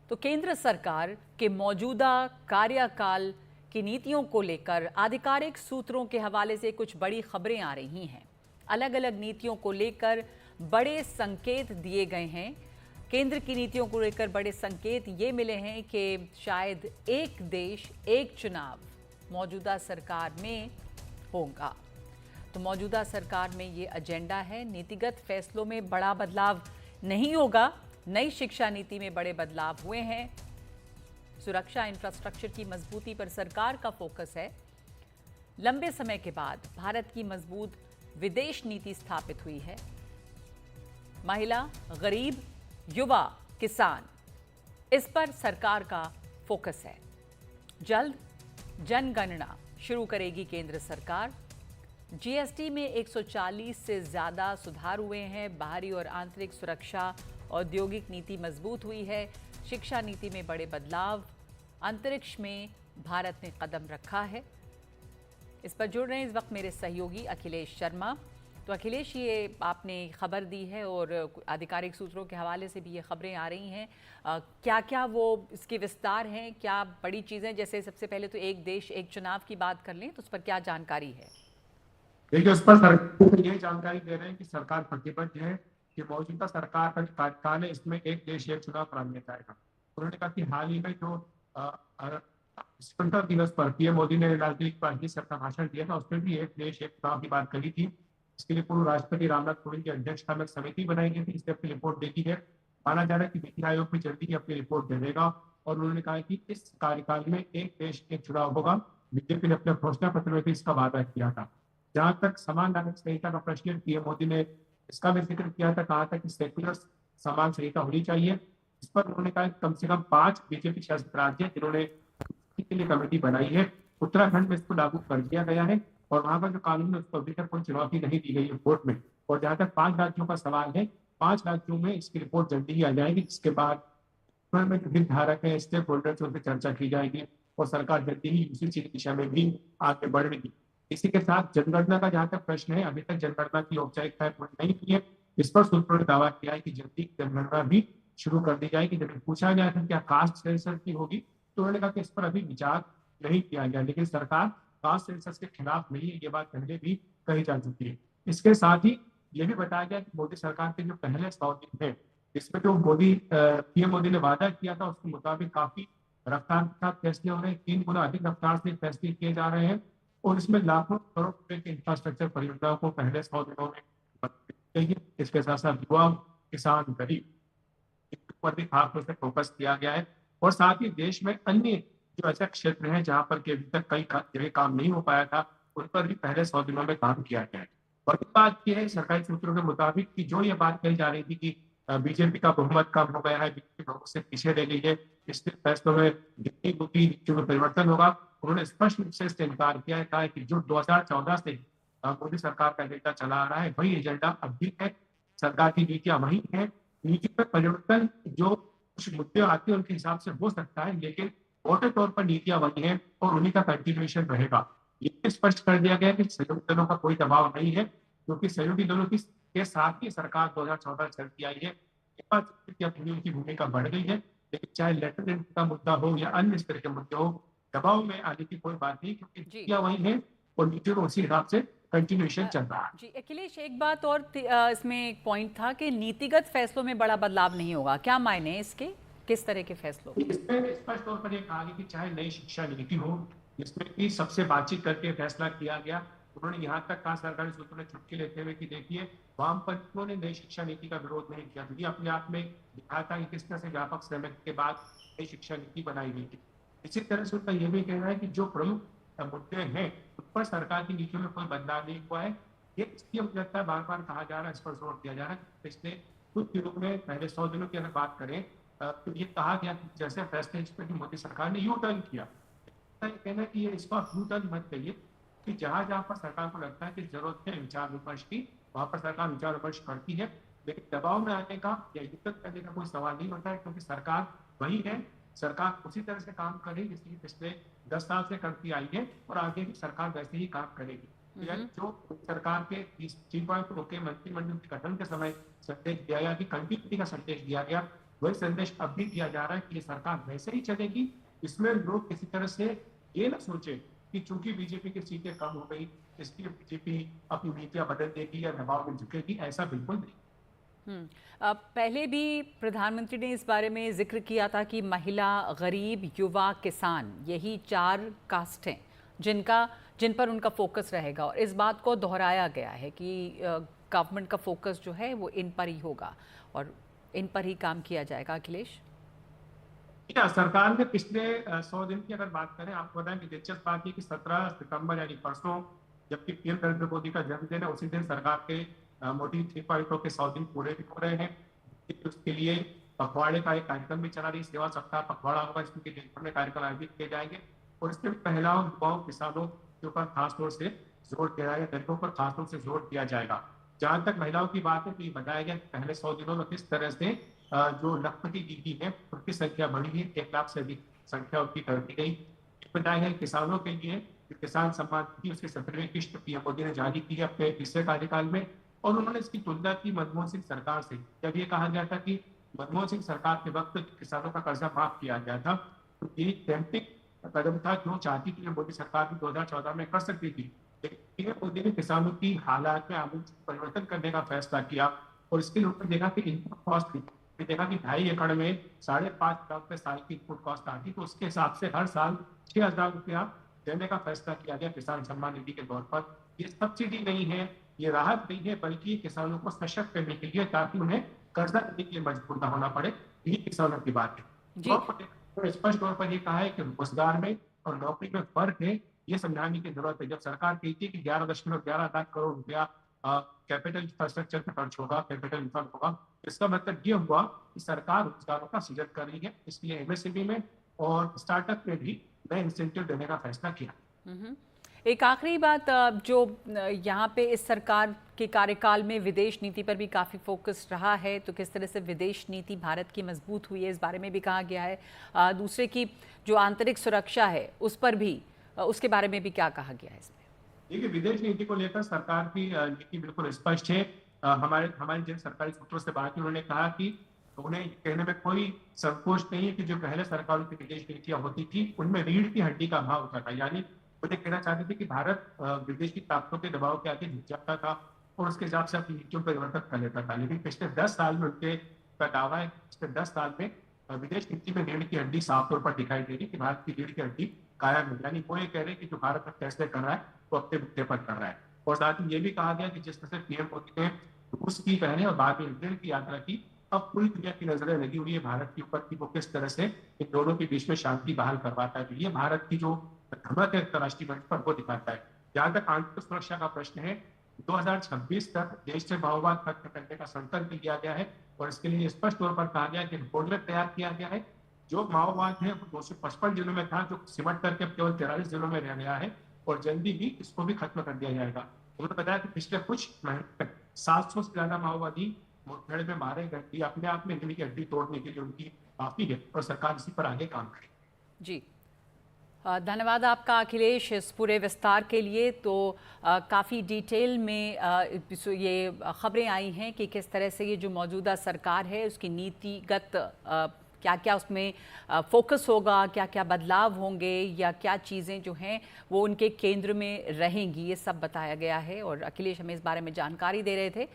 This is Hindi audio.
तो केंद्र सरकार के मौजूदा कार्यकाल की नीतियों को लेकर आधिकारिक सूत्रों के हवाले से कुछ बड़ी खबरें आ रही हैं। अलग अलग नीतियों को लेकर बड़े संकेत दिए गए हैं। केंद्र की नीतियों को लेकर बड़े संकेत ये मिले हैं कि शायद एक देश एक चुनाव मौजूदा सरकार में होगा। तो मौजूदा सरकार में ये एजेंडा है। नीतिगत फैसलों में बड़ा बदलाव नहीं होगा। नई शिक्षा नीति में बड़े बदलाव हुए हैं। सुरक्षा इंफ्रास्ट्रक्चर की मजबूती पर सरकार का फोकस है। लंबे समय के बाद भारत की मजबूत विदेश नीति स्थापित हुई है। महिला, गरीब, युवा, किसान, इस पर सरकार का फोकस है। जल्द जनगणना शुरू करेगी केंद्र सरकार। जीएसटी में 140 से ज्यादा सुधार हुए हैं। बाहरी और आंतरिक सुरक्षा, औद्योगिक नीति मजबूत हुई है। शिक्षा नीति में बड़े बदलाव। अंतरिक्ष में भारत ने कदम रखा है। इस पर जुड़ रहे हैं इस वक्त मेरे सहयोगी अखिलेश शर्मा। तो अखिलेश, ये आपने खबर दी है और आधिकारिक सूत्रों के हवाले से भी ये खबरें आ रही हैं। क्या क्या वो इसके विस्तार हैं, क्या बड़ी चीज़ें? जैसे सबसे पहले तो एक देश एक चुनाव की बात कर लें तो उस पर क्या जानकारी है? देखिए, उस पर सरकार को ये जानकारी दे रहे हैं कि सरकार प्रतिबद्ध है कि मौजूदा सरकार का जो कार्यकाल है इसमें एक देश एक चुनाव कराया जाएगा। उन्होंने कहा कि हाल ही में जो स्वतंत्रता दिवस पर पीएम मोदी ने राजनीतिक पार्टी से अपना भाषण दिया था, उसमें भी एक देश एक चुनाव की बात कही थी। इसके लिए पूर्व राष्ट्रपति रामनाथ कोविंद की अध्यक्षता में समिति बनाई गई थी। इसने अपनी रिपोर्ट देखी है। माना जा रहा है कि नीति आयोग भी जल्दी ही अपनी रिपोर्ट दे देगा। और उन्होंने कहा कि इस कार्यकाल में एक देश एक चुनाव होगा। बीजेपी ने अपने घोषणा पत्र में भी इसका वादा किया था। जहां तक समान नागरिक संहिता का प्रश्न, पीएम मोदी ने इसका भी जिक्र किया था। कहा था कि सेक्युलर समान संहिता होनी चाहिए। इस पर उन्होंने कहा कि कम से कम 5 बीजेपी शासित राज्य जिन्होंने के लिए कमेटी बनाई है, उत्तराखंड में इसको लागू कर दिया गया है और वहां का जो कानून है उसको अभी तक कोई चुनौती नहीं दी गई है कोर्ट में। और जहां तक 5 राज्यों का सवाल है, 5 राज्यों में इसकी रिपोर्ट जल्दी ही आ जाएगी, जिसके बाद में जो हितधारक है, स्टेक होल्डर्स, उनसे चर्चा की जाएगी और सरकार जल्दी ही उसी दिशा में भी आगे बढ़ेगी। इसी के साथ जनगणना का जहां तक प्रश्न है, अभी तक जनगणना की औपचारिकताएं पूरी नहीं की है। इस पर सूत्रों ने दावा किया है कि जल्दी जनगणना भी शुरू कर दी जाएगी। जब पूछा गया था क्या कास्ट सेंसस की होगी, तो उन्होंने कहा कि इस पर अभी विचार नहीं किया गया, लेकिन सरकार कास्ट सेंसस के खिलाफ नहीं है, ये बात पहले भी कही जा चुकी है। इसके साथ ही ये भी बताया गया कि मोदी सरकार के जो पहले 100 दिन है, इसमें जो पीएम मोदी ने वादा किया था उसके मुताबिक काफी रफ्तार के साथ फैसले हो रहे हैं। 3 गुना अधिक रफ्तार से फैसले किए जा रहे हैं और इसमें लाखों करोड़ रुपए के इंफ्रास्ट्रक्चर परियोजनाओं को पहले 100 दिनों में चाहिए। इसके साथ साथ युवा, किसान, गरीब पर भी खास तौर से फोकस किया गया है। और साथ ही देश में अन्य जो ऐसे क्षेत्र हैं जहां पर अभी तक कई जगह काम नहीं हो पाया था, उन पर भी पहले 100 दिनों में काम किया गया है। बड़ी बात यह है सरकारी सूत्रों के मुताबिक कि जो ये बात कही जा रही थी कि बीजेपी का बहुमत कम हो गया है, बीजेपी बहुमत से पीछे रह गई है, इसके फैसलों में गिनती होगी, नीतियों में परिवर्तन होगा, उन्होंने स्पष्ट रूप से इससे इनकार किया है। कहा है कि जो 2014 से मोदी सरकार का एजेंडा चला आ रहा है वही एजेंडा अब भी है। सरकार की नीतियां वही है। नीति में परिवर्तन जो कुछ मुद्दे आते हैं उनके हिसाब से हो सकता है, लेकिन मोटे तौर पर नीतियां वही हैं और उन्हीं का कंटिन्यूएशन रहेगा। ये स्पष्ट कर दिया गया कि सहयोगी दलों का कोई दबाव नहीं है, क्योंकि सहयोगी दलों के साथ ही सरकार 2014 चलती आई है। उनकी भूमिका बढ़ गई है, लेकिन चाहे लेफ्टिनेंट का मुद्दा हो या अन्य इस तरह के मुद्दे हो, दबाव में आने की कोई बात नहीं, क्योंकि नीतियां वही है और नीतियों को उसी हिसाब से कंटिन्यूएशन चल रहा है। जी अखिलेश, एक बात और इसमें एक पॉइंट था कि नीतिगत फैसलों में बड़ा बदलाव नहीं होगा। क्या मायने इसके, किस तरह के फैसलों? इसमें स्पष्ट तौर पर कहा गया कि चाहे नई शिक्षा नीति हो, जिसमें कि सबसे बातचीत करके फैसला किया गया। उन्होंने यहाँ तक कहा सरकारी सूत्रों ने चुटकी लेते हुए कि देखिए, वामपंथियों ने नई शिक्षा नीति का विरोध नहीं किया, तो ये अपने आप में दिखा था कि किस तरह से व्यापक सहमति के बाद नई शिक्षा नीति बनाई गई थी। इसी तरह से उनका यह भी कहना है कि जो प्रमुख मुद्दे हैं उन पर सरकार की नीतियों में कोई बदलाव नहीं हुआ है। ये इसलिए मुझे लगता है बार बार कहा जा रहा है, इस पर जोर दिया जा रहा है। पिछले कुछ दिनों में, पहले 100 दिनों की अगर बात करें, तो ये कहा गया कि जैसे फैसले इस पर कि मोदी सरकार ने यू टर्न किया, कहना कि ये इसका यू टर्न मत कहिए, कि जहां जहां पर सरकार को लगता है कि जरूरत है विचार विमर्श की, वहां पर सरकार विचार विमर्श करती है, लेकिन दबाव में आने का या युद्ध करने का कोई सवाल नहीं होता है, क्योंकि सरकार वही है। सरकार उसी तरह से काम कर रही है जैसे पिछले 10 साल से करती आई है और आगे भी सरकार वैसे ही काम करेगी। जो सरकार के 3 पॉइंट के मंत्रिमंडल के गठन के समय संदेश दिया गया कि कंटिन्यूटी का संदेश दिया गया, वही संदेश अब भी दिया जा रहा है कि ये सरकार वैसे ही चलेगी। इसमें लोग किसी तरह से ये ना सोचे कि चूंकि बीजेपी की सीटें कम हो गई इसलिए बीजेपी अपनी नीतियां बदल देगी या दबाव में झुकेगी, ऐसा बिल्कुल नहीं। पहले भी प्रधानमंत्री ने इस बारे में जिक्र किया था कि महिला, गरीब, युवा, किसान, यही 4 कास्ट हैं जिन पर उनका फोकस रहेगा, और इस बात को दोहराया गया है कि गवर्नमेंट का फोकस जो है वो इन पर ही होगा और इन पर ही काम किया जाएगा। अखिलेश, क्या सरकार ने पिछले 100 दिन की अगर बात करें, आपको बताएं कि दिलचस्प बात है कि 17 सितंबर यानी परसों, जबकि पीएम नरेंद्र मोदी का जन्मदिन है, उसी दिन सरकार के मोदी 3.0 के 100 दिन पूरे भी हो रहे हैं। उसके लिए पखवाड़े का एक कार्यक्रम भी चला रही, सेवा सप्ताह पखवाड़ा होगा, इसमें देशभर में कार्यक्रम आयोजित किए जाएंगे और इसमें महिलाओं, युवाओं, किसानों के ऊपर खासतौर से जोर दिया जाएगा, दलितों पर खासतौर से जोर दिया जाएगा। जहां तक महिलाओं की बात है तो ये बताया गया कि पहले 100 दिनों में किस तरह से जो लखपति दीदी है उनकी संख्या बढ़ी है, 1 लाख से अधिक संख्या उनकी कर दी गई। बताया है किसानों के लिए किसान सम्मान निधि उसकी 17वीं किस्त पीएम मोदी ने जारी की है अपने पिछले कार्यकाल में, और उन्होंने इसकी तुलना की मनमोहन सिंह सरकार से। जब ये कहा गया था कि मनमोहन सिंह सरकार के वक्त किसानों का कर्जा माफ किया गया था, तो ये टेम्पटिंग कदम था जो चाहती थी मोदी सरकार भी 2014 में कर सकती थी, लेकिन मोदी ने किसानों की हालात में आमूल परिवर्तन करने का फैसला किया और इसके ऊपर देखा कि इनपुट कॉस्ट देखा कि 2.5 एकड़ में 5.5 लाख रुपए साल की इनपुट कॉस्ट आती, तो उसके हिसाब से हर साल 6,000 रुपया देने का फैसला किया गया किसान सम्मान निधि के तौर पर। ये सब्सिडी नहीं है, ये राहत नहीं है, बल्कि किसानों को सशक्त करने के लिए, ताकि उन्हें कर्जा देने के लिए मजबूर न होना पड़े। यही किसानों की बात है। तो स्पष्ट तौर पर ये कहा है कि रोजगार में और नौकरी में फर्क है, ये समझाने की जरूरत है। जब सरकार कहती है कि 11.11 लाख करोड़ रुपया कैपिटल इंफ्रास्ट्रक्चर पे खर्च होगा, कैपिटल इन्फ्रास्ट्रक्चर होगा, इसका मतलब ये हुआ कि सरकार रोजगारों का सृजन कर रही है। इसलिए एमएसएमई में और स्टार्टअप में भी नए इंसेंटिव देने का फैसला किया। एक आखिरी बात, जो यहाँ पे इस सरकार के कार्यकाल में विदेश नीति पर भी काफ़ी फोकस रहा है, तो किस तरह से विदेश नीति भारत की मजबूत हुई है इस बारे में भी कहा गया है। दूसरे की जो आंतरिक सुरक्षा है उस पर भी, उसके बारे में भी क्या कहा गया है इसमें? देखिए, विदेश नीति को लेकर सरकार की नीति बिल्कुल स्पष्ट है। हमारे जिन सरकारी सूत्रों से बात की, उन्होंने कहा कि उन्हें कहने में कोई संकोच नहीं है कि जो पहले सरकारों की विदेश नीतियां होती थी उनमें रीढ़ की हड्डी का अभाव होता था। यानी मुझे कहना चाहते थे कि भारत विदेशी ताकतों के दबाव के आगे झुक जाता था और उसके हिसाब से अपनी नीतियों पर परिवर्तन कर लेता था। लेकिन पिछले 10 साल में उनके का दावा है, पिछले 10 साल में विदेश नीति में रीढ़ की हड्डी साफ तौर पर दिखाई दे रही कि भारत की रीढ़ की हड्डी कायम है। यानी वो ये कह रहे हैं कि जो भारत में फैसले कर रहा है वो अपने मुद्दे पर कर रहा है। और साथ ही ये भी कहा गया कि जिस तरह से पीएम मोदी ने रूस की पहले और बाद में इंग्लैंड की यात्रा की, अब पूरी दुनिया की नजरें लगी हुई है भारत के ऊपर कि वो किस तरह से इन दोनों के बीच में शांति बहाल करवाता है। तो ये भारत की जो धमक है अंतर्राष्ट्रीय मंच पर वो दिखाता है। जहां तक आंतरिक सुरक्षा का प्रश्न है, 2026 तक देश से माओवाद खत्म करने का संकल्प लिया गया है और इसके लिए स्पष्ट तौर पर कहा गया कि रोडमैप तैयार किया गया है। जो माओवाद है वो 255 जिलों में था, जो सिमट करके केवल 43 जिलों में रह गया है और जल्दी भी इसको भी खत्म कर दिया जाएगा। उन्होंने बताया कि पिछले कुछ महीने तक 700 से ज्यादा माओवादी मुठभेड़ में मारे गए। ये अपने आप में रीढ़ की हड्डी तोड़ने के लिए उनकी काफी है और सरकार इसी पर आगे काम करेगी। जी, धन्यवाद आपका अखिलेश इस पूरे विस्तार के लिए। तो काफ़ी डिटेल में ये खबरें आई हैं कि किस तरह से ये जो मौजूदा सरकार है उसकी नीतिगत क्या क्या उसमें फोकस होगा, क्या क्या बदलाव होंगे या क्या चीज़ें जो हैं वो उनके केंद्र में रहेंगी, ये सब बताया गया है और अखिलेश हमें इस बारे में जानकारी दे रहे थे।